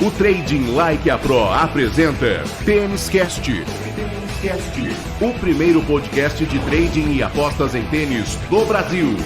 O Trading Like a Pro apresenta Tênis Cast, o primeiro podcast de trading e apostas em tênis do Brasil.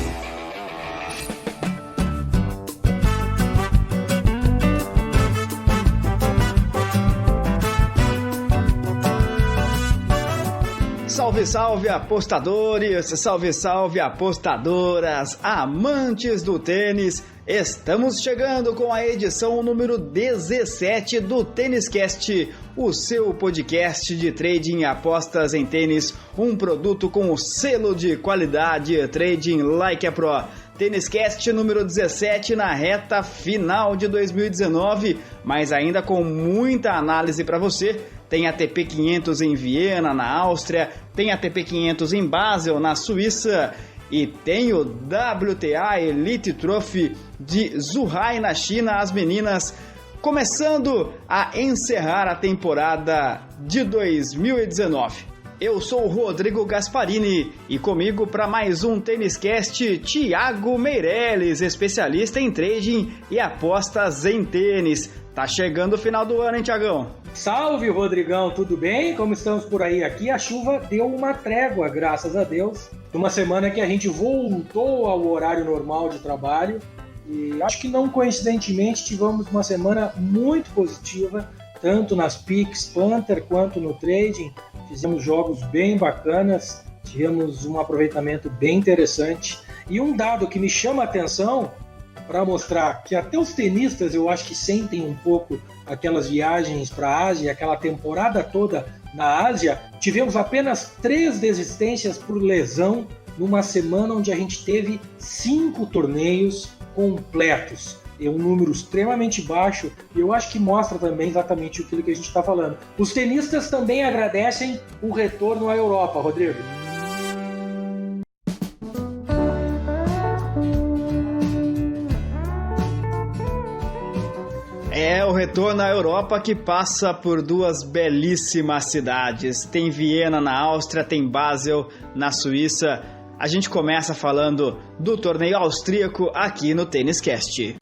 Salve, salve apostadores, salve, salve apostadoras, amantes do tênis. Estamos chegando com a edição número 17 do Tênis Cast, o seu podcast de trading e apostas em tênis, um produto com o selo de qualidade Trading Like a Pro. Tênis Cast número 17 na reta final de 2019, mas ainda com muita análise para você. Tem ATP 500 em Viena, na Áustria, tem ATP 500 em Basel, na Suíça, e tem o WTA Elite Trophy de Zhuhai, na China, as meninas começando a encerrar a temporada de 2019. Eu sou o Rodrigo Gasparini e comigo para mais um Tênis Cast, Thiago Meirelles, especialista em trading e apostas em tênis. Tá chegando o final do ano, hein, Thiagão? Salve, Rodrigão, tudo bem? Como estamos por aí? Aqui a chuva deu uma trégua, graças a Deus. Uma semana que a gente voltou ao horário normal de trabalho e acho que não coincidentemente tivemos uma semana muito positiva, tanto nas picks Panther quanto no trading. Fizemos jogos bem bacanas, tivemos um aproveitamento bem interessante. E um dado que me chama a atenção para mostrar que até os tenistas eu acho que sentem um pouco aquelas viagens para a Ásia, aquela temporada toda na Ásia, tivemos apenas 3 desistências por lesão numa semana onde a gente teve 5 torneios completos. É um número extremamente baixo e eu acho que mostra também exatamente aquilo que a gente está falando. Os tenistas também agradecem o retorno à Europa, Rodrigo. É o retorno à Europa que passa por 2 belíssimas cidades. Tem Viena na Áustria, tem Basel na Suíça. A gente começa falando do torneio austríaco aqui no Tênis Cast.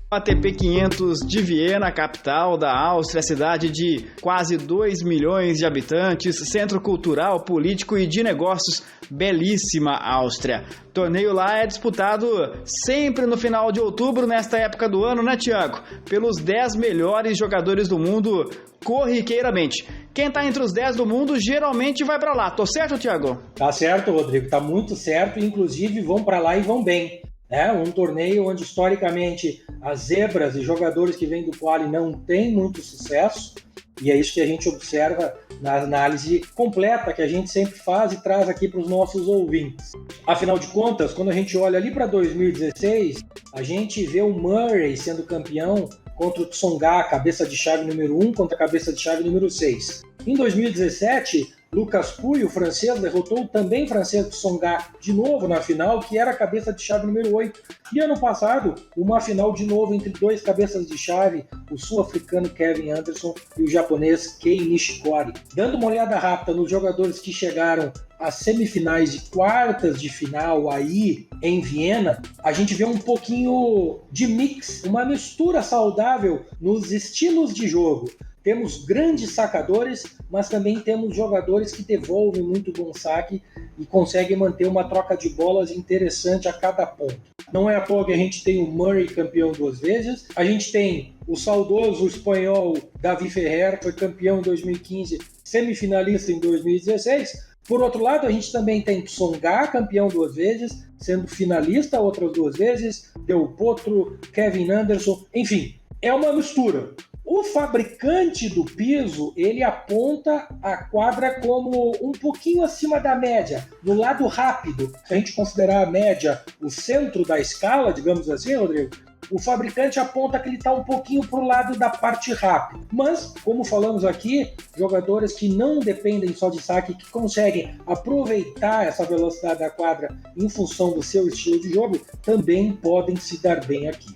ATP 500 de Viena, capital da Áustria, cidade de quase 2 milhões de habitantes, centro cultural, político e de negócios, belíssima Áustria. O torneio lá é disputado sempre no final de outubro, nesta época do ano, né, Thiago? Pelos 10 melhores jogadores do mundo, corriqueiramente. Quem tá entre os 10 do mundo geralmente vai para lá. Tô certo, Thiago? Tá certo, Rodrigo, tá muito certo. Inclusive vão para lá e vão bem. É um torneio onde historicamente as zebras e jogadores que vêm do quali não têm muito sucesso, e é isso que a gente observa na análise completa que a gente sempre faz e traz aqui para os nossos ouvintes. Afinal de contas, quando a gente olha ali para 2016, a gente vê o Murray sendo campeão contra o Tsonga, cabeça de chave número 1 contra a cabeça de chave número 6. Em 2017, Lucas Pouille, o francês, derrotou também o francês Tsonga de novo na final, que era a cabeça de chave número 8. E ano passado, uma final de novo entre 2 cabeças de chave, o sul-africano Kevin Anderson e o japonês Kei Nishikori. Dando uma olhada rápida nos jogadores que chegaram às semifinais e quartas de final aí em Viena, a gente vê um pouquinho de mix, uma mistura saudável nos estilos de jogo. Temos grandes sacadores, mas também temos jogadores que devolvem muito bom saque e conseguem manter uma troca de bolas interessante a cada ponto. Não é à toa que a gente tem o Murray campeão 2 vezes, a gente tem o saudoso espanhol David Ferrer, foi campeão em 2015, semifinalista em 2016. Por outro lado, a gente também tem Tsonga, campeão 2 vezes, sendo finalista outras 2 vezes, Del Potro, Kevin Anderson, enfim, é uma mistura. O fabricante do piso, ele aponta a quadra como um pouquinho acima da média, no lado rápido. Se a gente considerar a média o centro da escala, digamos assim, Rodrigo, o fabricante aponta que ele está um pouquinho para o lado da parte rápida. Mas, como falamos aqui, jogadores que não dependem só de saque, que conseguem aproveitar essa velocidade da quadra em função do seu estilo de jogo, também podem se dar bem aqui.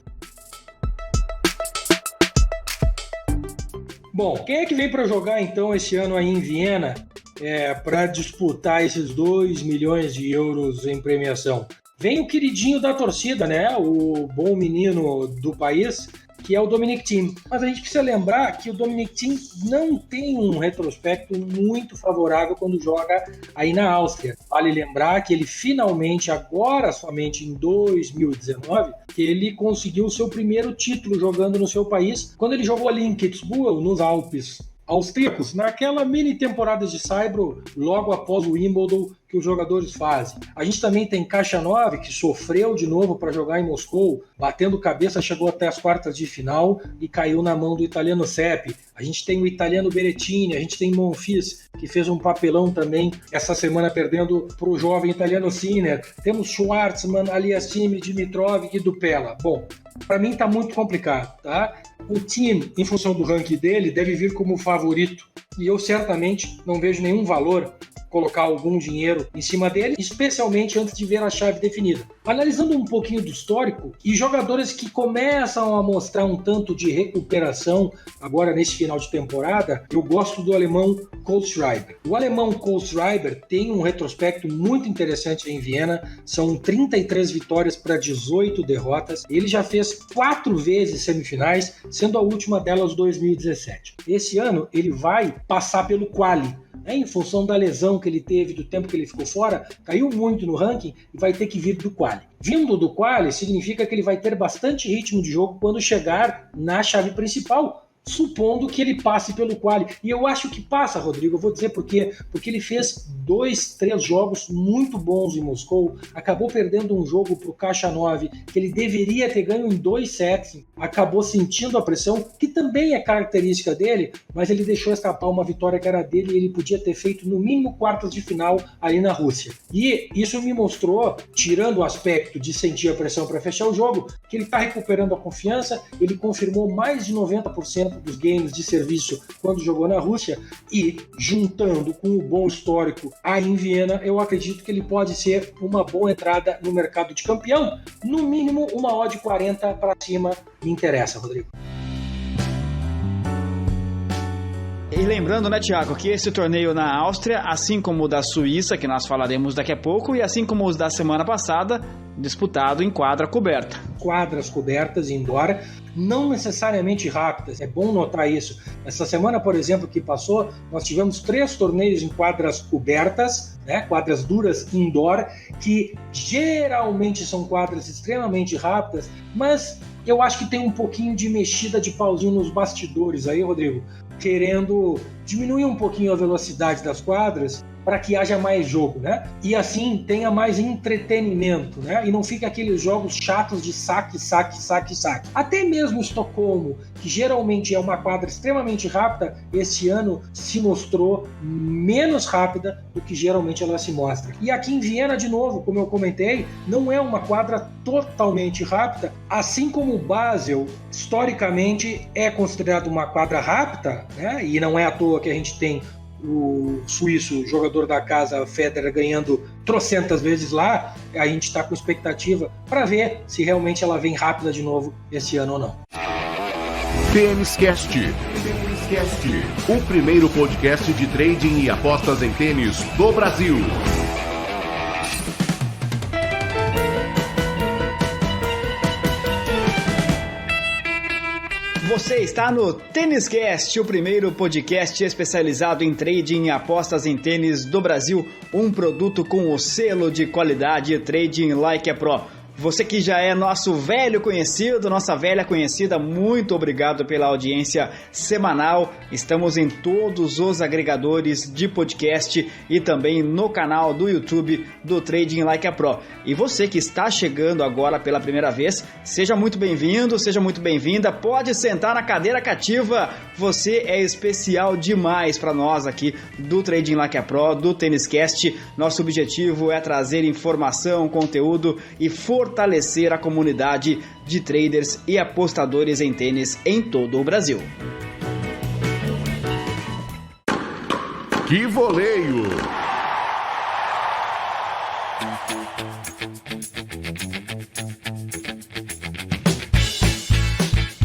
Bom, quem é que vem para jogar então esse ano aí em Viena? para disputar esses 2 milhões de euros em premiação? Vem o queridinho da torcida, né? O bom menino do país, que é o Dominic Thiem. Mas a gente precisa lembrar que o Dominic Thiem não tem um retrospecto muito favorável quando joga aí na Áustria. Vale lembrar que ele finalmente, agora somente em 2019, que ele conseguiu o seu primeiro título jogando no seu país, quando ele jogou ali em Kitzbühel, nos Alpes austríacos, naquela mini temporada de Saibro, logo após o Wimbledon, que os jogadores fazem. A gente também tem Khachanov, que sofreu de novo para jogar em Moscou, batendo cabeça, chegou até as quartas de final e caiu na mão do italiano Seppi. A gente tem o italiano Berrettini, a gente tem Monfils, que fez um papelão também essa semana perdendo para o jovem italiano Sinner. Temos Schwartzman, Aliassime, Dimitrov e Dupella. Bom, para mim está muito complicado, tá? O time, em função do ranking dele, deve vir como favorito e eu certamente não vejo nenhum valor colocar algum dinheiro em cima dele, especialmente antes de ver a chave definida. Analisando um pouquinho do histórico e jogadores que começam a mostrar um tanto de recuperação agora nesse final de temporada, eu gosto do alemão Kohlschreiber. O alemão Kohlschreiber tem um retrospecto muito interessante em Viena, são 33 vitórias para 18 derrotas. Ele já fez 4 vezes semifinais, sendo a última delas 2017. Esse ano ele vai passar pelo quali, em função da lesão que ele teve, do tempo que ele ficou fora, caiu muito no ranking e vai ter que vir do quali. Vindo do quali significa que ele vai ter bastante ritmo de jogo quando chegar na chave principal, supondo que ele passe pelo quali. E eu acho que passa, Rodrigo. Eu vou dizer por quê. Porque ele fez 2, 3 jogos muito bons em Moscou, acabou perdendo um jogo para o Khachanov, que ele deveria ter ganho em 2 sets, acabou sentindo a pressão, que também é característica dele, mas ele deixou escapar uma vitória que era dele e ele podia ter feito no mínimo quartas de final ali na Rússia. E isso me mostrou, tirando o aspecto de sentir a pressão para fechar o jogo, que ele está recuperando a confiança, ele confirmou mais de 90% dos games de serviço quando jogou na Rússia e, juntando com o bom histórico aí em Viena, eu acredito que ele pode ser uma boa entrada no mercado de campeão. No mínimo, uma odd 40 para cima me interessa, Rodrigo. E lembrando, né, Thiago, que esse torneio na Áustria, assim como o da Suíça, que nós falaremos daqui a pouco, e assim como os da semana passada, disputado em quadra coberta. Quadras cobertas indoor, não necessariamente rápidas, é bom notar isso. Essa semana, por exemplo, que passou, nós tivemos 3 torneios em quadras cobertas, né, quadras duras indoor, que geralmente são quadras extremamente rápidas, mas eu acho que tem um pouquinho de mexida de pauzinho nos bastidores aí, Rodrigo, querendo diminuir um pouquinho a velocidade das quadras para que haja mais jogo, né? E assim tenha mais entretenimento, né? E não fique aqueles jogos chatos de saque. Até mesmo Estocolmo, que geralmente é uma quadra extremamente rápida, esse ano se mostrou menos rápida do que geralmente ela se mostra. E aqui em Viena, de novo, como eu comentei, não é uma quadra totalmente rápida, assim como o Basel, historicamente, é considerado uma quadra rápida, né? E não é à toa que a gente tem o suíço, jogador da casa, Federer, ganhando trocentas vezes lá. A gente está com expectativa para ver se realmente ela vem rápida de novo esse ano ou não. Tênis Cast, o primeiro podcast de trading e apostas em tênis do Brasil. Você está no Tênis Cast, o primeiro podcast especializado em trading e apostas em tênis do Brasil, um produto com o selo de qualidade Trading Like a Pro. Você que já é nosso velho conhecido, nossa velha conhecida, muito obrigado pela audiência semanal. Estamos em todos os agregadores de podcast e também no canal do YouTube do Trading Like a Pro. E você que está chegando agora pela primeira vez, seja muito bem-vindo, seja muito bem-vinda. Pode sentar na cadeira cativa, você é especial demais para nós aqui do Trading Like a Pro, do Tênis Cast. Nosso objetivo é trazer informação, conteúdo e fortalecer a comunidade de traders e apostadores em tênis em todo o Brasil. Que voleio!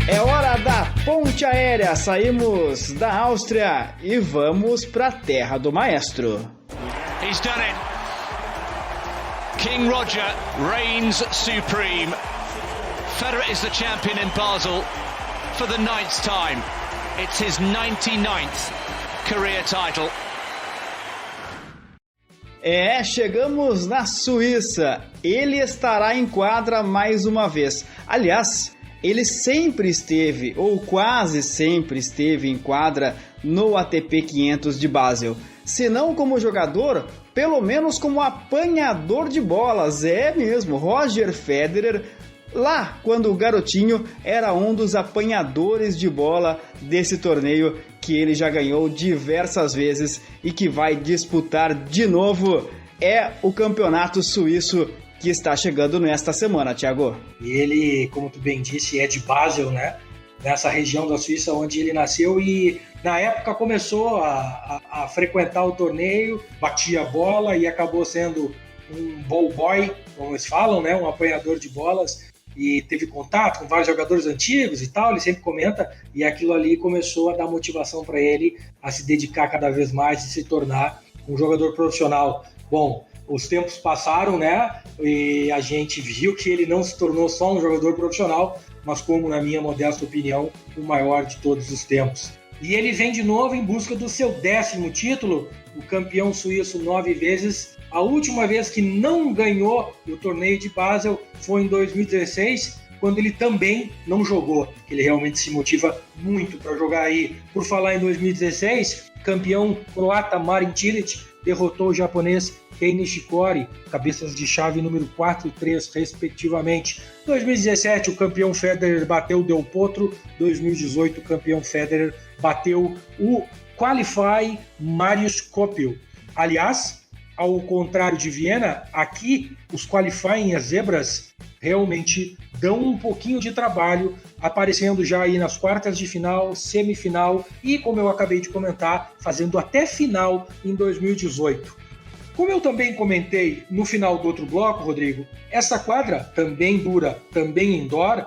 É hora da ponta Ponte aérea, saímos da Áustria e vamos para a terra do maestro. He's done it. King Roger reigns supreme. Federer is the champion in Basel for the 9th time. It's his 99th career title. Chegamos na Suíça. Ele estará em quadra mais uma vez. Aliás, ele sempre esteve, ou quase sempre esteve em quadra no ATP 500 de Basel. Se não como jogador, pelo menos como apanhador de bolas. É mesmo, Roger Federer, lá quando o garotinho era um dos apanhadores de bola desse torneio que ele já ganhou diversas vezes e que vai disputar de novo. É o campeonato suíço que está chegando nesta semana, Thiago. E ele, como tu bem disse, é de Basel, né? Nessa região da Suíça onde ele nasceu e na época começou a frequentar o torneio, batia a bola e acabou sendo um ball boy, como eles falam, né? Um apanhador de bolas. E teve contato com vários jogadores antigos e tal, ele sempre comenta, e aquilo ali começou a dar motivação para ele a se dedicar cada vez mais e se tornar um jogador profissional. Bom, os tempos passaram, né, e a gente viu que ele não se tornou só um jogador profissional, mas como, na minha modesta opinião, o maior de todos os tempos. E ele vem de novo em busca do seu 10º título, o campeão suíço 9 vezes. A última vez que não ganhou o torneio de Basel foi em 2016, quando ele também não jogou. Ele realmente se motiva muito para jogar aí. Por falar em 2016, campeão croata Marin Cilic derrotou o japonês Kei Nishikori, cabeças de chave número 4 e 3, respectivamente. 2017, o campeão Federer bateu o Del Potro. 2018, o campeão Federer bateu o Qualify Marius Copil. Aliás, ao contrário de Viena, aqui os qualifying, as zebras, realmente dão um pouquinho de trabalho, aparecendo já aí nas quartas de final, semifinal e, como eu acabei de comentar, fazendo até final em 2018. Como eu também comentei no final do outro bloco, Rodrigo, essa quadra também dura, também indoor,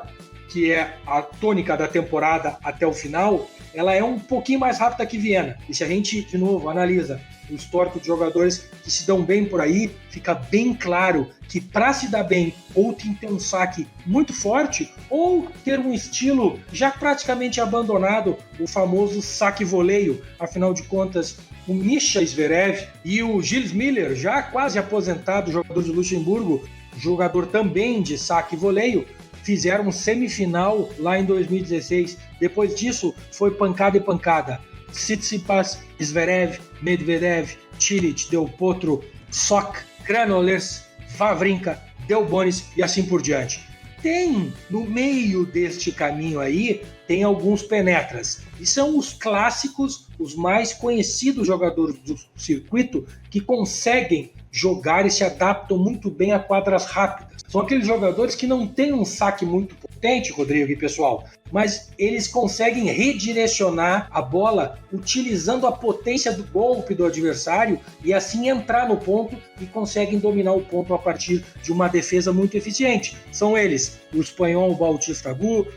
que é a tônica da temporada até o final, ela é um pouquinho mais rápida que Viena. E se a gente, de novo, analisa o histórico de jogadores que se dão bem por aí, fica bem claro que para se dar bem, ou tem que ter um saque muito forte, ou ter um estilo já praticamente abandonado, o famoso saque-voleio. Afinal de contas, o Mischa Zverev e o Gilles Miller, já quase aposentado, jogador de Luxemburgo, jogador também de saque-voleio, fizeram semifinal lá em 2016. Depois disso, foi pancada e pancada. Tsitsipas, Zverev, Medvedev, Cilic, Del Potro, Sock, Granollers, Wawrinka, Delbonis e assim por diante. Tem, no meio deste caminho aí, tem alguns penetras. E são os clássicos, os mais conhecidos jogadores do circuito que conseguem jogar e se adaptam muito bem a quadras rápidas. São aqueles jogadores que não têm um saque muito potente, Rodrigo e pessoal, mas eles conseguem redirecionar a bola utilizando a potência do golpe do adversário e assim entrar no ponto e conseguem dominar o ponto a partir de uma defesa muito eficiente. São eles, o espanhol Bautista Agut,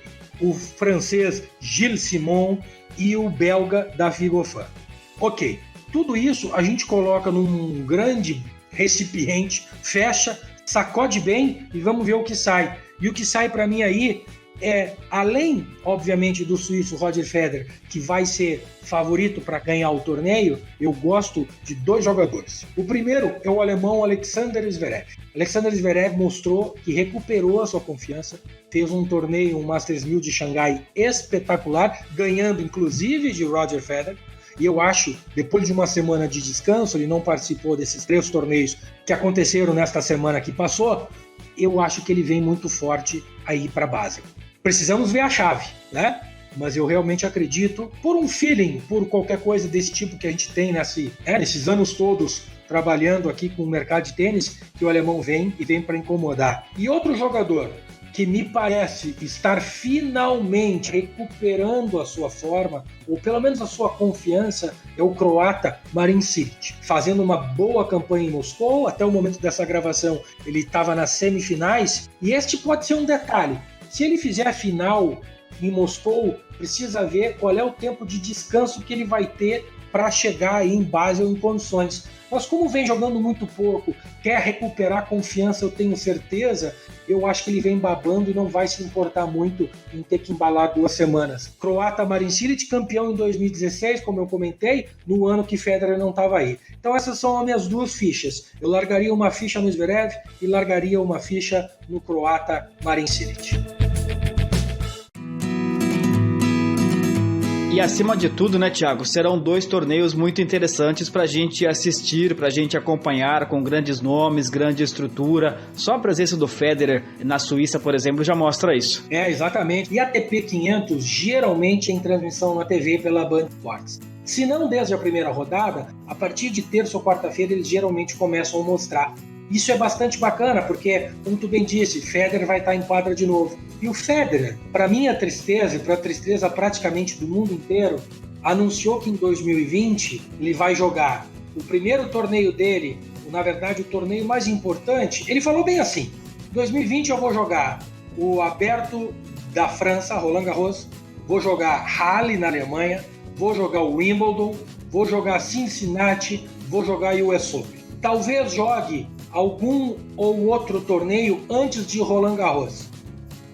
o francês Gilles Simon e o belga David Goffin. Ok, tudo isso a gente coloca num grande recipiente, fecha, sacode bem e vamos ver o que sai. E o que sai para mim aí é, além, obviamente, do suíço Roger Federer, que vai ser favorito para ganhar o torneio, eu gosto de dois jogadores. O primeiro é o alemão Alexander Zverev. Alexander Zverev mostrou que recuperou a sua confiança, fez um torneio, um Masters 1000 de Xangai espetacular, ganhando inclusive de Roger Federer. E eu acho, depois de uma semana de descanso, ele não participou desses 3 torneios que aconteceram nesta semana que passou, eu acho que ele vem muito forte aí para a Basel. Precisamos ver a chave, né? Mas eu realmente acredito, por um feeling, por qualquer coisa desse tipo que a gente tem nesses anos todos trabalhando aqui com o mercado de tênis, que o alemão vem e vem para incomodar. E outro jogador que me parece estar finalmente recuperando a sua forma, ou pelo menos a sua confiança, é o croata Marin Cilic, fazendo uma boa campanha em Moscou. Até o momento dessa gravação ele estava nas semifinais, e este pode ser um detalhe: se ele fizer a final em Moscou, precisa ver qual é o tempo de descanso que ele vai ter para chegar aí em Basel em condições. Mas como vem jogando muito pouco, quer recuperar confiança, eu tenho certeza, eu acho que ele vem babando e não vai se importar muito em ter que embalar 2 semanas. Croata Marin Cilic, campeão em 2016, como eu comentei, no ano que Federer não estava aí. Então essas são as minhas 2 fichas. Eu largaria uma ficha no Zverev e largaria uma ficha no croata Marin Cilic. E acima de tudo, né, Thiago, serão 2 torneios muito interessantes para a gente assistir, para a gente acompanhar, com grandes nomes, grande estrutura. Só a presença do Federer na Suíça, por exemplo, já mostra isso. Exatamente. E a ATP 500 geralmente em transmissão na TV pela Band Esportes. Se não desde a primeira rodada, a partir de terça ou quarta-feira eles geralmente começam a mostrar. Isso é bastante bacana, porque, como tu bem disse, Federer vai estar em quadra de novo. E o Federer, para minha tristeza e para a tristeza praticamente do mundo inteiro, anunciou que em 2020 ele vai jogar o primeiro torneio dele, na verdade o torneio mais importante. Ele falou bem assim, em 2020 eu vou jogar o Aberto da França, Roland Garros, vou jogar Halle na Alemanha, vou jogar o Wimbledon, vou jogar Cincinnati, vou jogar US Open. Talvez jogue algum ou outro torneio antes de Roland Garros,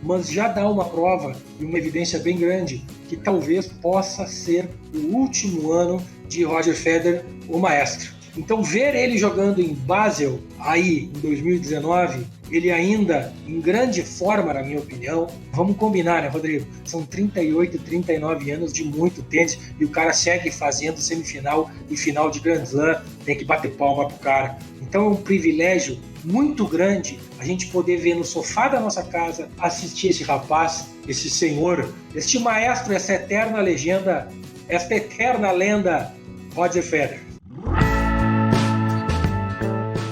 mas já dá uma prova e uma evidência bem grande que talvez possa ser o último ano de Roger Federer, o maestro. Então ver ele jogando em Basel aí em 2019, ele ainda em grande forma, na minha opinião. Vamos combinar, né, Rodrigo? São 38, 39 anos de muito tênis e o cara segue fazendo semifinal e final de Grand Slam. Tem que bater palma pro cara. Então é um privilégio muito grande a gente poder ver no sofá da nossa casa, assistir esse rapaz, esse senhor, este maestro, essa eterna legenda, esta eterna lenda, Roger Federer.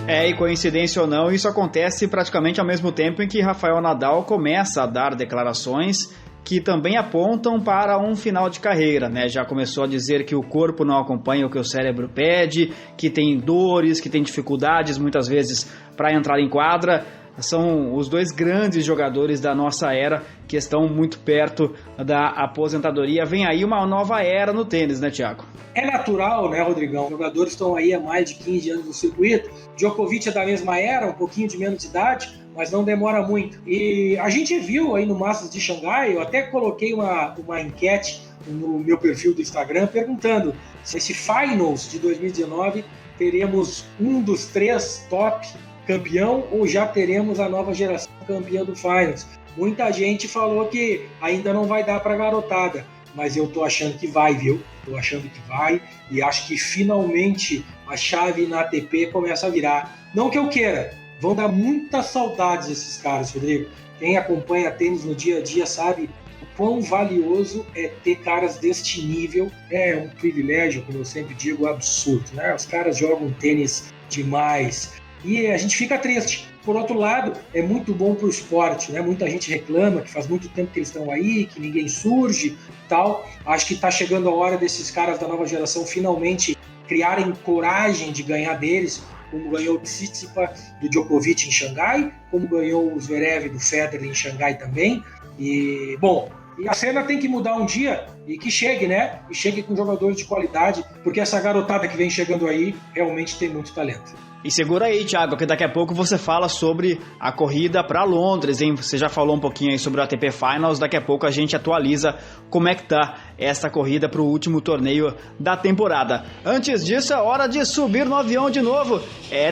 E coincidência ou não, isso acontece praticamente ao mesmo tempo em que Rafael Nadal começa a dar declarações que também apontam para um final de carreira, né? Já começou a dizer que o corpo não acompanha o que o cérebro pede, que tem dores, que tem dificuldades muitas vezes para entrar em quadra. São os 2 grandes jogadores da nossa era que estão muito perto da aposentadoria. Vem aí uma nova era no tênis, né, Thiago? É natural, né, Rodrigão? Os jogadores estão aí há mais de 15 anos no circuito. Djokovic é da mesma era, um pouquinho de menos de idade, mas não demora muito. E a gente viu aí no Masters de Xangai, eu até coloquei uma enquete no meu perfil do Instagram perguntando se esse Finals de 2019 teremos um dos 3 top campeão ou já teremos a nova geração campeã do Finals. Muita gente falou que ainda não vai dar para a garotada, mas eu tô achando que vai, viu? Tô achando que vai e acho que finalmente a chave na ATP começa a virar. Não que eu queira, vão dar muitas saudades esses caras, Rodrigo. Quem acompanha tênis no dia a dia sabe o quão valioso é ter caras deste nível. É um privilégio, como eu sempre digo, absurdo, né? Os caras jogam tênis demais e a gente fica triste. Por outro lado, é muito bom para o esporte, né? Muita gente reclama que faz muito tempo que eles estão aí, que ninguém surge e tal. Acho que está chegando a hora desses caras da nova geração finalmente criarem coragem de ganhar deles, como ganhou o Tsitsipas do Djokovic em Xangai, como ganhou o Zverev do Federer em Xangai também. E, bom, e a cena tem que mudar um dia e que chegue, né? E chegue com jogadores de qualidade, porque essa garotada que vem chegando aí realmente tem muito talento. E segura aí, Thiago, que daqui a pouco você fala sobre a corrida para Londres, hein? Você já falou um pouquinho aí sobre o ATP Finals, daqui a pouco a gente atualiza como é que tá essa corrida para o último torneio da temporada. Antes disso, é hora de subir no avião de novo.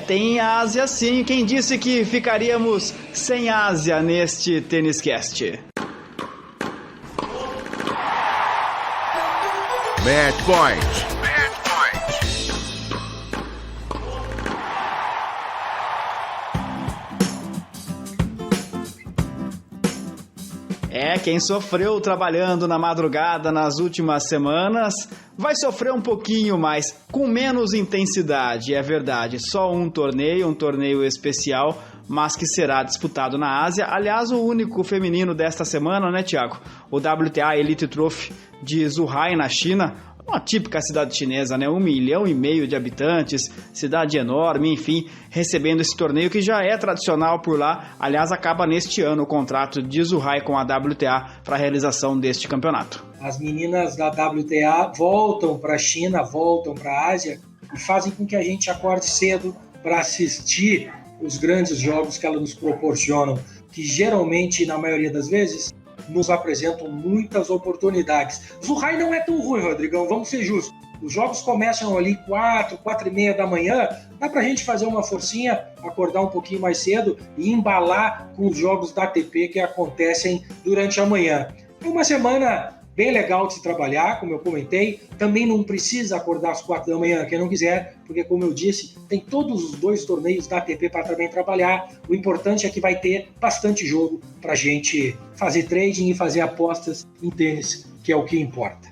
Tem Ásia sim, quem disse que ficaríamos sem Ásia neste Tênis Cast? Match Point. Quem sofreu trabalhando na madrugada nas últimas semanas vai sofrer um pouquinho mais, com menos intensidade, é verdade. Só um torneio especial, mas que será disputado na Ásia. Aliás, o único feminino desta semana, né, Thiago? O WTA Elite Trophy de Zhuhai, na China, uma típica cidade chinesa, né? 1,5 milhão de habitantes, cidade enorme, enfim, recebendo esse torneio que já é tradicional por lá. Aliás, acaba neste ano o contrato de Zhuhai com a WTA para a realização deste campeonato. As meninas da WTA voltam para a China, voltam para a Ásia e fazem com que a gente acorde cedo para assistir os grandes jogos que elas nos proporcionam, que geralmente, na maioria das vezes, nos apresentam muitas oportunidades. Zhuhai não é tão ruim, Rodrigão, vamos ser justos. Os jogos começam ali 4h30 da manhã, dá pra gente fazer uma forcinha, acordar um pouquinho mais cedo e embalar com os jogos da ATP que acontecem durante a manhã. É uma semana bem legal de se trabalhar, como eu comentei. Também não precisa acordar às 4 da manhã, quem não quiser, porque, como eu disse, tem todos os 2 torneios da ATP para também trabalhar. O importante é que vai ter bastante jogo para a gente fazer trading e fazer apostas em tênis, que é o que importa.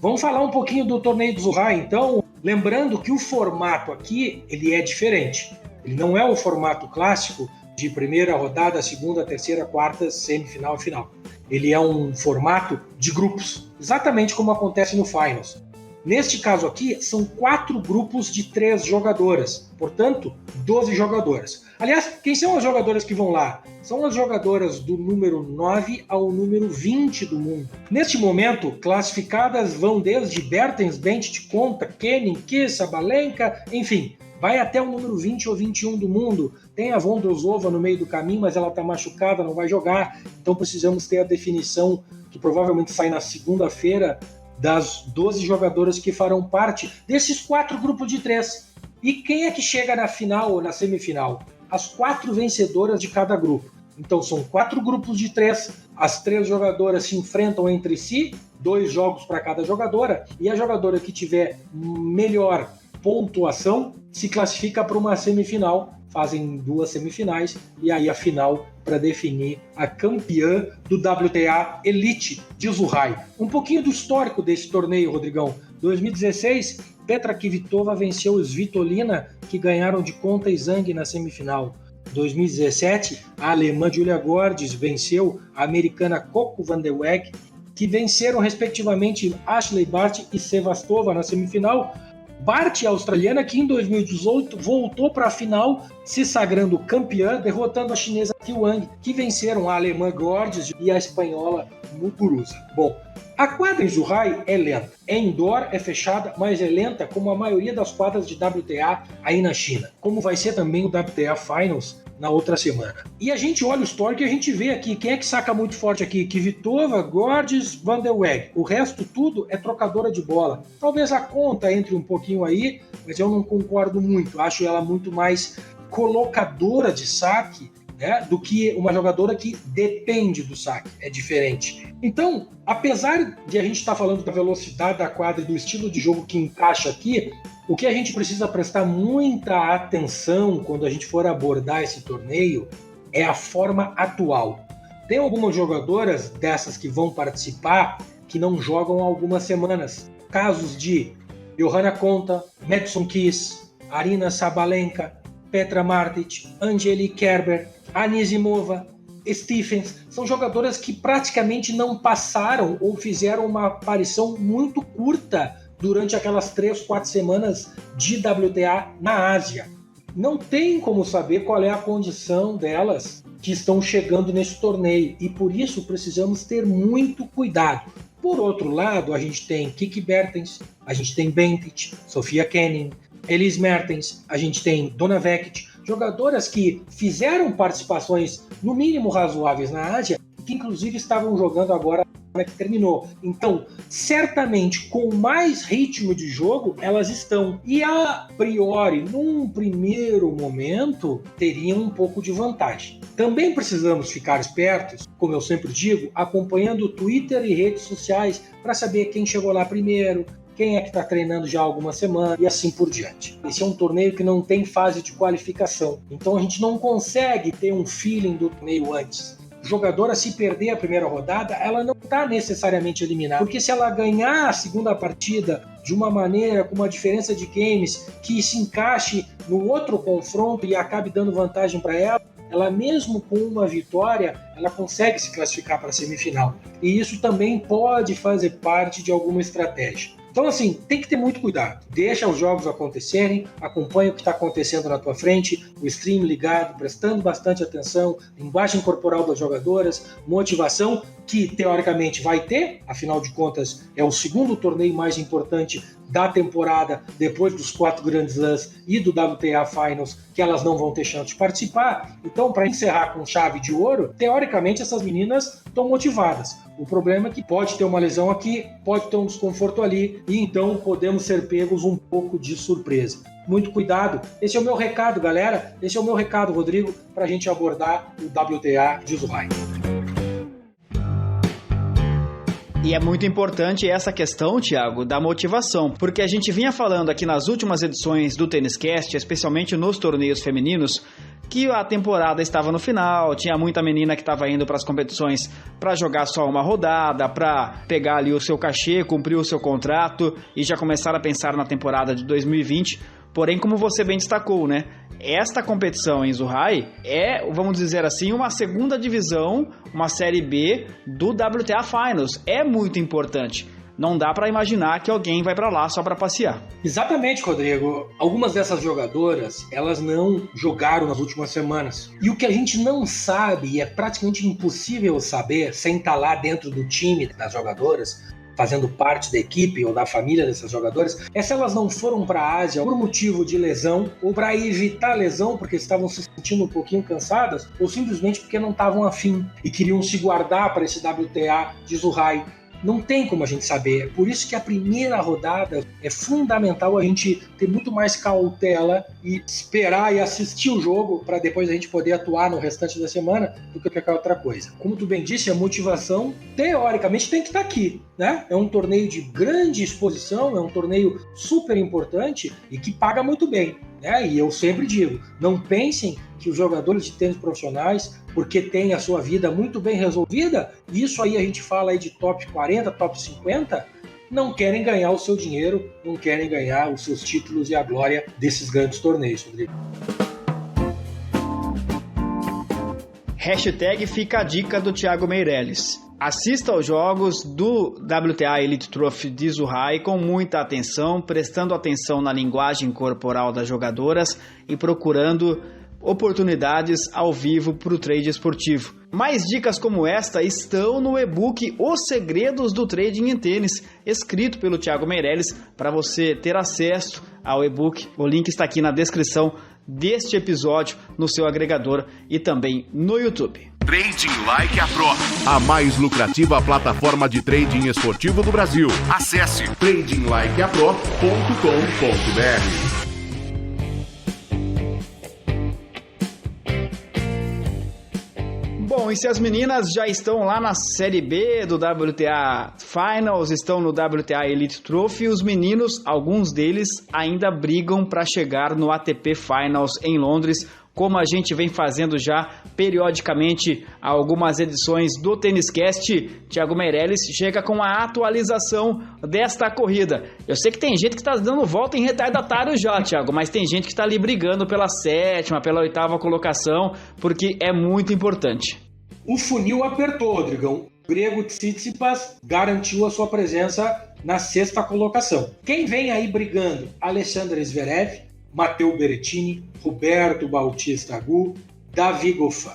Vamos falar um pouquinho do torneio do Zhuhai, então. Lembrando que o formato aqui ele é diferente. Ele não é o formato clássico de primeira rodada, segunda, terceira, quarta, semifinal e final. Ele é um formato de grupos, exatamente como acontece no Finals. Neste caso aqui, são 4 grupos de 3 jogadoras, portanto, 12 jogadoras. Aliás, quem são as jogadoras que vão lá? São as jogadoras do número 9 ao número 20 do mundo. Neste momento, classificadas vão desde Bertens, Benčić, Konta, Kenin, Kiss, Sabalenka, enfim, vai até o número 20 ou 21 do mundo. Tem a Vondrousova no meio do caminho, mas ela está machucada, não vai jogar. Então precisamos ter a definição, que provavelmente sai na segunda-feira, das 12 jogadoras que farão parte desses 4 grupos de 3. E quem é que chega na final ou na semifinal? As 4 vencedoras de cada grupo. Então são 4 grupos de 3, as 3 jogadoras se enfrentam entre si, 2 jogos para cada jogadora, e a jogadora que tiver melhor pontuação se classifica para uma semifinal, fazem 2 semifinais e aí a final para definir a campeã do WTA Elite de Zhuhai. Um pouquinho do histórico desse torneio, Rodrigão. 2016, Petra Kvitova venceu Svitolina, que ganharam de Konta e Zhang na semifinal. 2017, a alemã Julia Gordes venceu a americana Coco van der Weg, que venceram respectivamente Ashley Barty e Sevastova na semifinal. Barty, a australiana, que em 2018 voltou para a final, se sagrando campeã, derrotando a chinesa Qi Wang, que venceram a alemã Gordes e a espanhola Muguruza. Bom, a quadra em Zhuhai é lenta. É indoor, é fechada, mas é lenta como a maioria das quadras de WTA aí na China. Como vai ser também o WTA Finals na outra semana. E a gente olha o histórico e a gente vê aqui, quem é que saca muito forte aqui? Kvitova, Gordes, Van der Weg. O resto tudo é trocadora de bola. Talvez a Konta entre um pouquinho aí, mas eu não concordo muito. Acho ela muito mais colocadora de saque, né, do que uma jogadora que depende do saque. É diferente. Então, apesar de a gente estar falando da velocidade da quadra e do estilo de jogo que encaixa aqui, o que a gente precisa prestar muita atenção quando a gente for abordar esse torneio é a forma atual. Tem algumas jogadoras dessas que vão participar que não jogam há algumas semanas. Casos de Johanna Konta, Madison Keys, Aryna Sabalenka, Petra Martic, Angelique Kerber, Anisimova, Stephens. São jogadoras que praticamente não passaram ou fizeram uma aparição muito curta durante aquelas 3-4 semanas de WTA na Ásia. Não tem como saber qual é a condição delas que estão chegando nesse torneio e por isso precisamos ter muito cuidado. Por outro lado, a gente tem Kiki Bertens, a gente tem Benčić, Sofia Kenin, Elise Mertens, a gente tem Donna Vekic, jogadoras que fizeram participações no mínimo razoáveis na Ásia, que inclusive estavam jogando agora que terminou. Então, certamente, com mais ritmo de jogo, elas estão. E a priori, num primeiro momento, teriam um pouco de vantagem. Também precisamos ficar espertos, como eu sempre digo, acompanhando o Twitter e redes sociais para saber quem chegou lá primeiro, quem é que está treinando já há alguma semana e assim por diante. Esse é um torneio que não tem fase de qualificação, então a gente não consegue ter um feeling do torneio antes. Jogadora, se perder a primeira rodada, ela não está necessariamente eliminada, porque se ela ganhar a segunda partida de uma maneira, com uma diferença de games que se encaixe no outro confronto e acabe dando vantagem para ela mesmo com uma vitória, ela consegue se classificar para a semifinal. E isso também pode fazer parte de alguma estratégia. Então, assim, tem que ter muito cuidado. Deixa os jogos acontecerem, acompanha o que está acontecendo na tua frente, o stream ligado, prestando bastante atenção, linguagem corporal das jogadoras, motivação, que teoricamente vai ter, afinal de contas é o segundo torneio mais importante da temporada, depois dos 4 Grand Slams e do WTA Finals, que elas não vão ter chance de participar. Então, para encerrar com chave de ouro, teoricamente essas meninas estão motivadas. O problema é que pode ter uma lesão aqui, pode ter um desconforto ali, e então podemos ser pegos um pouco de surpresa. Muito cuidado. Esse é o meu recado, galera. Esse é o meu recado, Rodrigo, para a gente abordar o WTA de Zhuhai. E é muito importante essa questão, Thiago, da motivação, porque a gente vinha falando aqui nas últimas edições do Tênis Cast, especialmente nos torneios femininos, que a temporada estava no final, tinha muita menina que estava indo para as competições para jogar só uma rodada, para pegar ali o seu cachê, cumprir o seu contrato e já começar a pensar na temporada de 2020. Porém, como você bem destacou, né? Esta competição em Zhuhai é, vamos dizer assim, uma segunda divisão, uma Série B do WTA Finals. É muito importante. Não dá para imaginar que alguém vai para lá só para passear. Exatamente, Rodrigo. Algumas dessas jogadoras, elas não jogaram nas últimas semanas. E o que a gente não sabe, e é praticamente impossível saber, sem estar lá dentro do time das jogadoras, fazendo parte da equipe ou da família dessas jogadoras, é se elas não foram para a Ásia por motivo de lesão ou para evitar lesão porque estavam se sentindo um pouquinho cansadas ou simplesmente porque não estavam afim e queriam se guardar para esse WTA de Zhuhai. Não tem como a gente saber. É por isso que a primeira rodada é fundamental a gente ter muito mais cautela e esperar e assistir o jogo para depois a gente poder atuar no restante da semana do que qualquer outra coisa. Como tu bem disse, a motivação teoricamente tem que estar aqui, né? É um torneio de grande exposição, é um torneio super importante e que paga muito bem, né? E eu sempre digo, não pensem que os jogadores de tênis profissionais, porque têm a sua vida muito bem resolvida, isso aí a gente fala aí de top 40, top 50, não querem ganhar o seu dinheiro, não querem ganhar os seus títulos e a glória desses grandes torneios, Rodrigo. Hashtag fica a dica do Thiago Meirelles. Assista aos jogos do WTA Elite Trophy de Zhuhai com muita atenção, prestando atenção na linguagem corporal das jogadoras e procurando oportunidades ao vivo para o trade esportivo. Mais dicas como esta estão no e-book Os Segredos do Trading em Tênis, escrito pelo Thiago Meirelles, para você ter acesso ao e-book. O link está aqui na descrição deste episódio, no seu agregador e também no YouTube. Trading Like a Pro, a mais lucrativa plataforma de trading esportivo do Brasil. Acesse tradinglikeapro.com.br. Bom, e se as meninas já estão lá na Série B do WTA Finals, estão no WTA Elite Trophy, os meninos, alguns deles, ainda brigam para chegar no ATP Finals em Londres, como a gente vem fazendo já periodicamente algumas edições do Tênis Cast. Thiago Meirelles chega com a atualização desta corrida. Eu sei que tem gente que está dando volta em retardatário já, Thiago, mas tem gente que está ali brigando pela 7ª, pela 8ª colocação, porque é muito importante. O funil apertou, Rodrigão. O grego Tsitsipas garantiu a sua presença na 6ª colocação. Quem vem aí brigando? Alexander Zverev, Matteo Berrettini, Roberto Bautista Agut, Davi Goffin.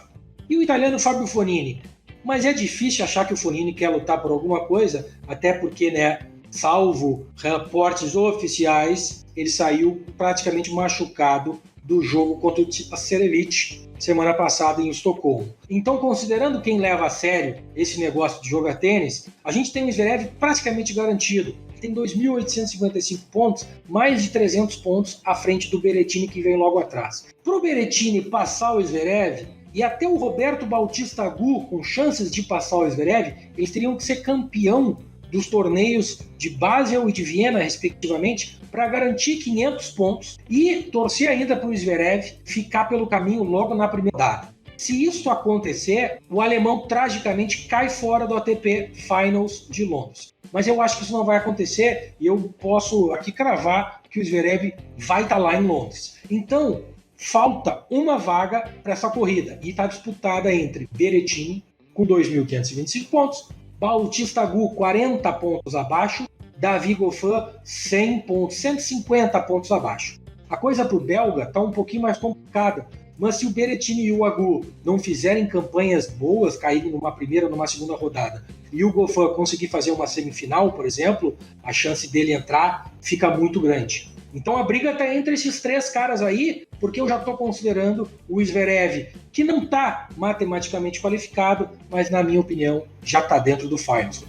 E o italiano Fabio Fognini. Mas é difícil achar que o Fognini quer lutar por alguma coisa, até porque, né, salvo reportes oficiais, ele saiu praticamente machucado do jogo contra o Tsitsipas Serevich semana passada em Estocolmo. Então, considerando quem leva a sério esse negócio de jogar tênis, a gente tem o Zverev praticamente garantido. Tem 2.855 pontos, mais de 300 pontos à frente do Berrettini, que vem logo atrás. Para o Berrettini passar o Zverev, e até o Roberto Bautista Agut, com chances de passar o Zverev, eles teriam que ser campeão dos torneios de Basel e de Viena, respectivamente, para garantir 500 pontos e torcer ainda para o Zverev ficar pelo caminho logo na primeira rodada. Se isso acontecer, o alemão tragicamente cai fora do ATP Finals de Londres. Mas eu acho que isso não vai acontecer e eu posso aqui cravar que o Zverev vai estar lá em Londres. Então, falta uma vaga para essa corrida e está disputada entre Berrettini, com 2.525 pontos, Bautista Agut, 40 pontos abaixo, Davi Goffin 100 pontos, 150 pontos abaixo. A coisa para o belga está um pouquinho mais complicada, mas se o Berrettini e o Agu não fizerem campanhas boas, caírem numa primeira ou numa segunda rodada, e o Goffin conseguir fazer uma semifinal, por exemplo, a chance dele entrar fica muito grande. Então a briga está entre esses 3 caras aí, porque eu já estou considerando o Zverev, que não está matematicamente qualificado, mas na minha opinião já está dentro do Finals.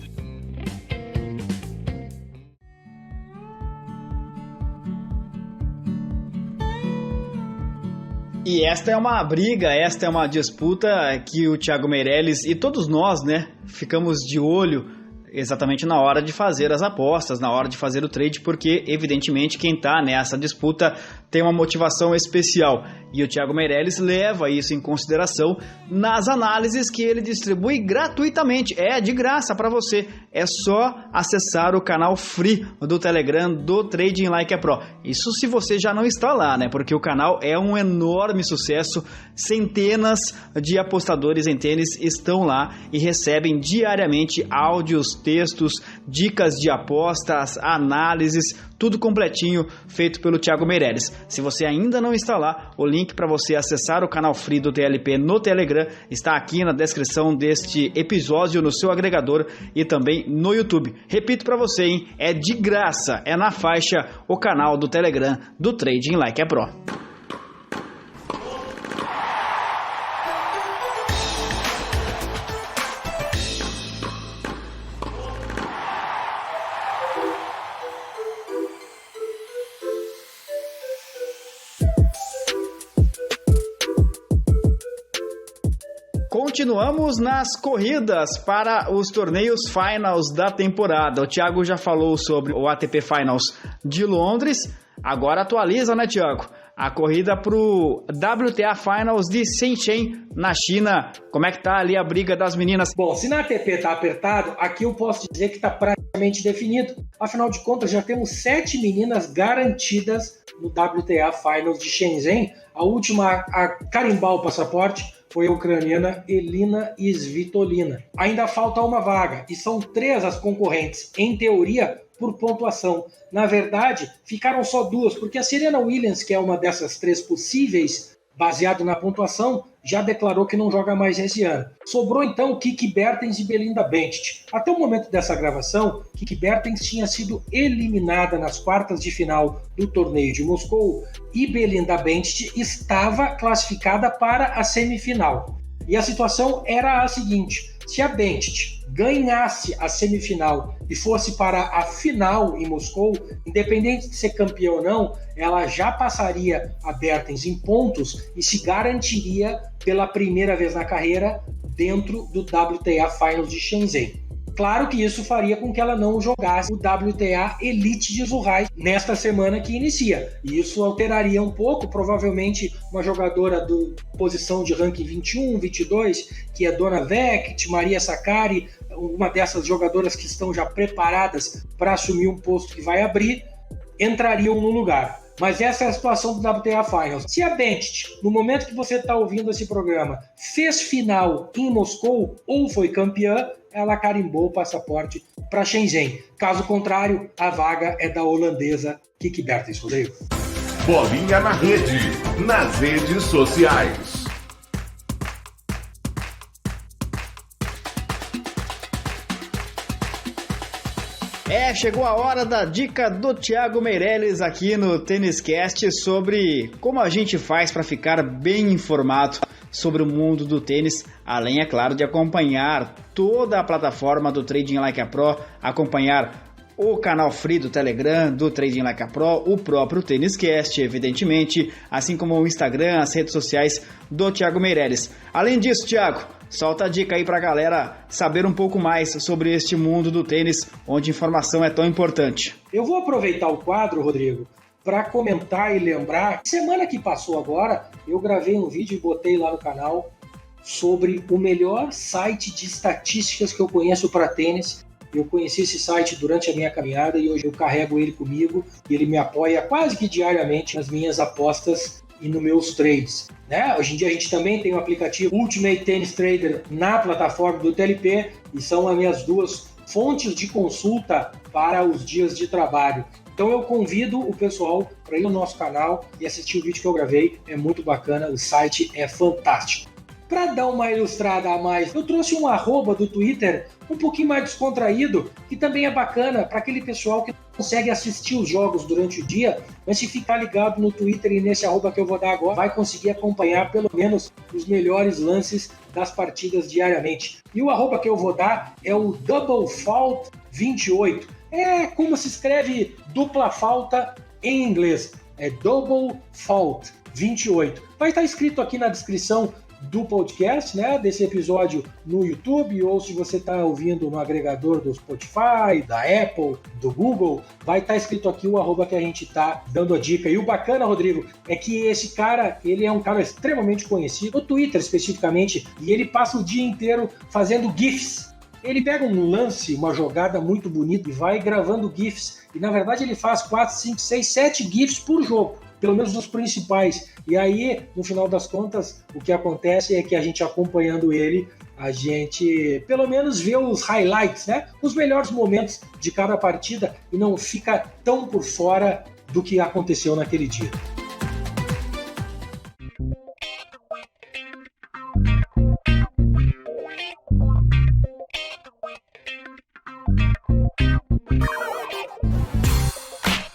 E esta é uma briga, esta é uma disputa que o Thiago Meirelles e todos nós, né, ficamos de olho exatamente na hora de fazer as apostas, na hora de fazer o trade, porque evidentemente quem está nessa disputa tem uma motivação especial. E o Thiago Meirelles leva isso em consideração nas análises que ele distribui gratuitamente. É de graça para você. É só acessar o canal free do Telegram do Trading Like a Pro. Isso se você já não está lá, né? Porque o canal é um enorme sucesso. Centenas de apostadores em tênis estão lá e recebem diariamente áudios, textos, dicas de apostas, análises, tudo completinho feito pelo Thiago Meirelles. Se você ainda não está lá, o link para você acessar o canal free do TLP no Telegram está aqui na descrição deste episódio no seu agregador e também no YouTube. Repito para você, hein? É de graça, é na faixa o canal do Telegram do Trading Like a Pro. Continuamos nas corridas para os torneios finals da temporada. O Thiago já falou sobre o ATP Finals de Londres. Agora atualiza, né, Thiago? A corrida para o WTA Finals de Shenzhen, na China. Como é que tá ali a briga das meninas? Bom, se na ATP tá apertado, aqui eu posso dizer que está praticamente definido. Afinal de contas, já temos 7 meninas garantidas no WTA Finals de Shenzhen. A última a carimbar o passaporte foi a ucraniana Elina Svitolina. Ainda falta uma vaga e são 3 as concorrentes, em teoria, por pontuação. Na verdade, ficaram só 2, porque a Serena Williams, que é uma dessas 3 possíveis, baseado na pontuação, já declarou que não joga mais esse ano. Sobrou então Kiki Bertens e Belinda Bencic. Até o momento dessa gravação, Kiki Bertens tinha sido eliminada nas quartas de final do torneio de Moscou e Belinda Bencic estava classificada para a semifinal. E a situação era a seguinte: se a Bencic ganhasse a semifinal e fosse para a final em Moscou, independente de ser campeã ou não, ela já passaria a Bertens em pontos e se garantiria pela primeira vez na carreira dentro do WTA Finals de Shenzhen. Claro que isso faria com que ela não jogasse o WTA Elite de Zhuhai nesta semana que inicia. E isso alteraria um pouco, provavelmente, uma jogadora do posição de ranking 21, 22, que é Donna Vekic, Maria Sakkari, uma dessas jogadoras que estão já preparadas para assumir um posto que vai abrir, entrariam no lugar. Mas essa é a situação do WTA Finals. Se a Bencic, no momento que você está ouvindo esse programa, fez final em Moscou ou foi campeã, ela carimbou o passaporte para Shenzhen. Caso contrário, a vaga é da holandesa Kiki Bertens, Rodrigo. Bolinha na rede, nas redes sociais. Chegou a hora da dica do Thiago Meirelles aqui no Tênis Cast sobre como a gente faz para ficar bem informado sobre o mundo do tênis, além, é claro, de acompanhar toda a plataforma do Trading Like a Pro, acompanhar o canal free do Telegram, do Trading Like a Pro, o próprio Tênis Cast, evidentemente, assim como o Instagram, as redes sociais do Thiago Meirelles. Além disso, Thiago, solta a dica aí pra galera saber um pouco mais sobre este mundo do tênis, onde informação é tão importante. Eu vou aproveitar o quadro, Rodrigo, para comentar e lembrar. Semana que passou agora, eu gravei um vídeo e botei lá no canal sobre o melhor site de estatísticas que eu conheço para tênis. Eu conheci esse site durante a minha caminhada e hoje eu carrego ele comigo e ele me apoia quase que diariamente nas minhas apostas e nos meus trades. Né? Hoje em dia a gente também tem o aplicativo Ultimate Tennis Trader na plataforma do TLP e são as minhas 2 fontes de consulta para os dias de trabalho. Então eu convido o pessoal para ir no nosso canal e assistir o vídeo que eu gravei, é muito bacana, o site é fantástico. Para dar uma ilustrada a mais, eu trouxe um arroba do Twitter um pouquinho mais descontraído, que também é bacana para aquele pessoal que não consegue assistir os jogos durante o dia, mas se ficar ligado no Twitter e nesse arroba que eu vou dar agora, vai conseguir acompanhar pelo menos os melhores lances das partidas diariamente. E o arroba que eu vou dar é o Double Fault 28. É como se escreve dupla falta em inglês. É Double Fault 28. Vai estar escrito aqui na descrição do podcast, né, desse episódio no YouTube, ou se você está ouvindo no agregador do Spotify, da Apple, do Google, vai estar escrito aqui o arroba que a gente está dando a dica. E o bacana, Rodrigo, é que esse cara, ele é um cara extremamente conhecido, no Twitter especificamente, e ele passa o dia inteiro fazendo GIFs. Ele pega um lance, uma jogada muito bonita e vai gravando GIFs. E na verdade ele faz 4, 5, 6, 7 GIFs por jogo, pelo menos dos principais. E aí, no final das contas, o que acontece é que a gente acompanhando ele, a gente pelo menos vê os highlights, né? Os melhores momentos de cada partida e não fica tão por fora do que aconteceu naquele dia.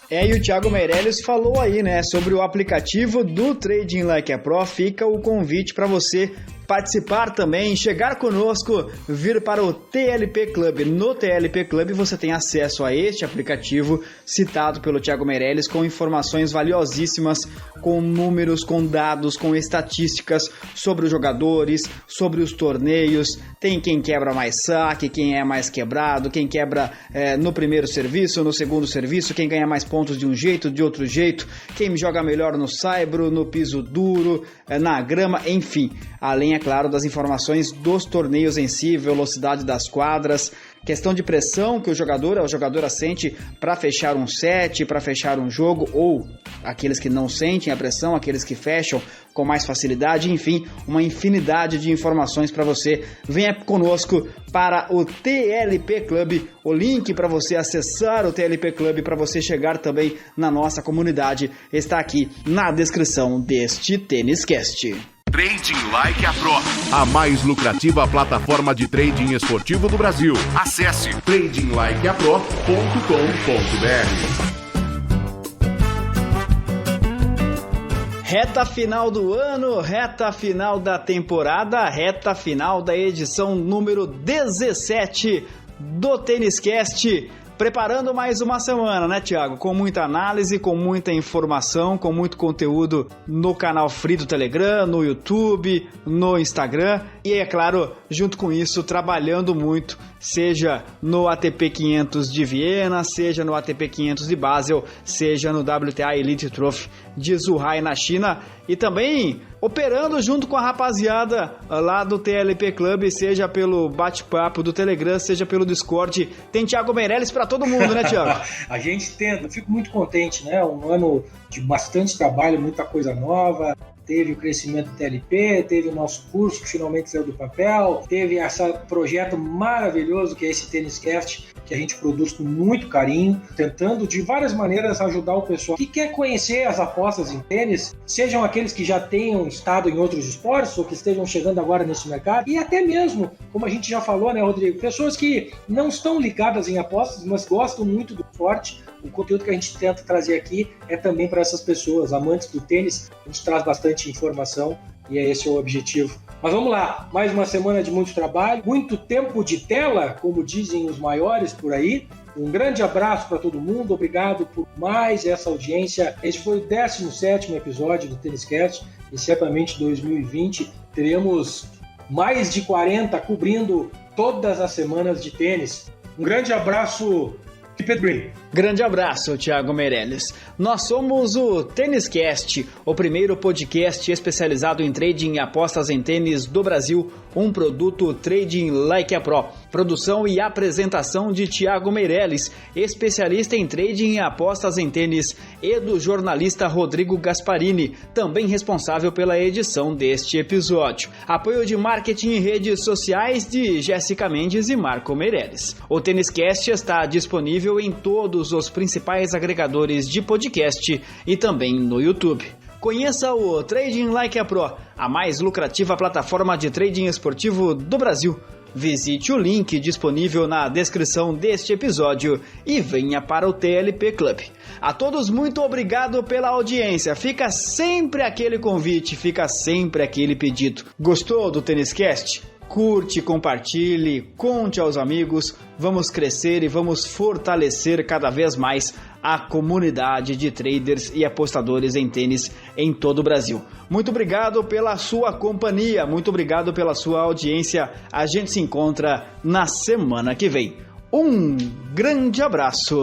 E o Thiago Meirelles falou aí, né, sobre o aplicativo do Trading Like a Pro. Fica o convite para você participar também, chegar conosco, vir para o TLP Club. No TLP Club você tem acesso a este aplicativo citado pelo Thiago Meirelles, com informações valiosíssimas, com números, com dados, com estatísticas sobre os jogadores, sobre os torneios. Tem quem quebra mais saque, quem é mais quebrado, quem quebra no primeiro serviço, no segundo serviço, quem ganha mais pontos de um jeito, de outro jeito, quem joga melhor no saibro, no piso duro, na grama, enfim. Além, é claro, das informações dos torneios em si, velocidade das quadras, questão de pressão que o jogador, a jogadora sente para fechar um set, para fechar um jogo, ou aqueles que não sentem a pressão, aqueles que fecham com mais facilidade, enfim, uma infinidade de informações para você. Venha conosco para o TLP Club, o link para você acessar o TLP Club, para você chegar também na nossa comunidade, está aqui na descrição deste TênisCast. Trading Like a Pro, a mais lucrativa plataforma de trading esportivo do Brasil. Acesse tradinglikeapro.com.br. Reta final do ano, reta final da temporada, reta final da edição número 17 do TênisCast. Preparando mais uma semana, né, Thiago? Com muita análise, com muita informação, com muito conteúdo no canal Free do Telegram, no YouTube, no Instagram. E, é claro, junto com isso, trabalhando muito, seja no ATP 500 de Viena, seja no ATP 500 de Basel, seja no WTA Elite Trophy de Zhuhai, na China. E também operando junto com a rapaziada lá do TLP Club, seja pelo bate-papo do Telegram, seja pelo Discord. Tem Thiago Meirelles para todo mundo, né, Thiago? A gente tenta, eu fico muito contente, né? Um ano de bastante trabalho, muita coisa nova. Teve o crescimento do TLP, teve o nosso curso que finalmente saiu do papel, teve esse projeto maravilhoso que é esse TênisCast, que a gente produz com muito carinho, tentando de várias maneiras ajudar o pessoal que quer conhecer as apostas em tênis, sejam aqueles que já tenham estado em outros esportes ou que estejam chegando agora nesse mercado, e até mesmo, como a gente já falou, né, Rodrigo, pessoas que não estão ligadas em apostas, mas gostam muito do esporte. O conteúdo que a gente tenta trazer aqui é também para essas pessoas, amantes do tênis. A gente traz bastante informação e é esse o objetivo. Mas vamos lá, mais uma semana de muito trabalho, muito tempo de tela, como dizem os maiores por aí. Um grande abraço para todo mundo, obrigado por mais essa audiência. Esse foi o 17º episódio do TênisCast e certamente 2020 teremos mais de 40 cobrindo todas as semanas de tênis. Um grande abraço Keep it green. Grande abraço, Thiago Meirelles. Nós somos o Tênis Cast, o primeiro podcast especializado em trading e apostas em tênis do Brasil, um produto Trading Like a Pro. Produção e apresentação de Thiago Meirelles, especialista em trading e apostas em tênis, e do jornalista Rodrigo Gasparini, também responsável pela edição deste episódio. Apoio de marketing e redes sociais de Jéssica Mendes e Marco Meirelles. O Tênis Cast está disponível em todos os principais agregadores de podcast e também no YouTube. Conheça o Trading Like a Pro, a mais lucrativa plataforma de trading esportivo do Brasil. Visite o link disponível na descrição deste episódio e venha para o TLP Club. A todos, muito obrigado pela audiência. Fica sempre aquele convite, fica sempre aquele pedido. Gostou do Tênis Cast? Curte, compartilhe, conte aos amigos. Vamos crescer e vamos fortalecer cada vez mais a comunidade de traders e apostadores em tênis em todo o Brasil. Muito obrigado pela sua companhia, muito obrigado pela sua audiência. A gente se encontra na semana que vem. Um grande abraço.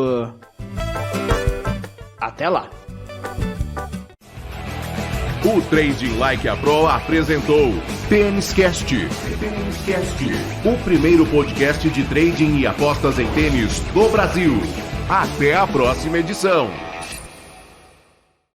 Até lá. O Trading Like a Pro apresentou Tênis Cast, o primeiro podcast de trading e apostas em tênis do Brasil. Até a próxima edição.